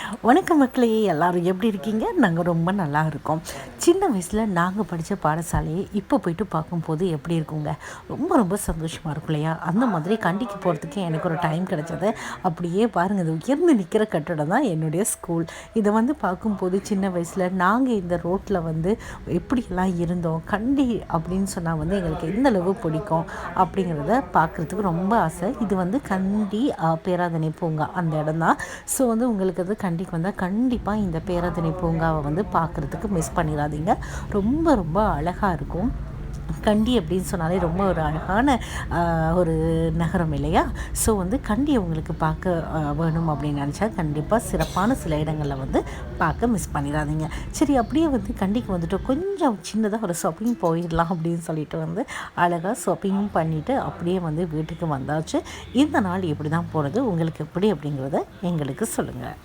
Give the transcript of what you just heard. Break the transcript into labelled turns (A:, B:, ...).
A: வணக்கம் மக்களே, எல்லோரும் எப்படி இருக்கீங்க? நாங்கள் ரொம்ப நல்லா இருக்கோம். சின்ன வயசில் நாங்கள் படித்த பாடசாலையை இப்போ போயிட்டு பார்க்கும்போது எப்படி இருக்குங்க, ரொம்ப ரொம்ப சந்தோஷமாக இருக்கும் இல்லையா? அந்த மாதிரி கண்டிக்கு போகிறதுக்கு எனக்கு ஒரு டைம் கிடச்சது. அப்படியே பாருங்கள், இது உயர்ந்து நிற்கிற கட்டடம் தான் என்னுடைய ஸ்கூல். இதை பார்க்கும்போது சின்ன வயசில் நாங்கள் இந்த ரோட்டில் எப்படியெல்லாம் இருந்தோம், கண்டி அப்படின்னு சொன்னால் எங்களுக்கு எந்த அளவு பிடிக்கும் அப்படிங்கிறத பார்க்குறதுக்கு ரொம்ப ஆசை. இது கண்டி பேராதனை பூங்கா அந்த இடம் தான். ஸோ உங்களுக்கு கண்டிக்கு வந்தால் கண்டிப்பாக இந்த பேராதனை பூங்காவை பார்க்குறதுக்கு மிஸ் பண்ணிடாதீங்க. ரொம்ப ரொம்ப அழகாக இருக்கும். கண்டி அப்படின்னு சொன்னாலே ரொம்ப ஒரு அழகான ஒரு நகரம் இல்லையா? ஸோ கண்டி உங்களுக்கு பார்க்க வேணும் அப்படின்னு நினச்சா கண்டிப்பாக சிறப்பான சில இடங்களில் பார்க்க மிஸ் பண்ணிடாதீங்க. சரி, அப்படியே கண்டிக்கு வந்துட்டு கொஞ்சம் சின்னதாக ஒரு ஷாப்பிங் போயிடலாம் அப்படின்னு சொல்லிட்டு அழகாக ஷாப்பிங்கும் பண்ணிவிட்டு அப்படியே வீட்டுக்கு வந்தாச்சு. இந்த நாள் எப்படி தான் போகிறது, உங்களுக்கு எப்படி அப்படிங்கிறத எங்களுக்கு சொல்லுங்கள்.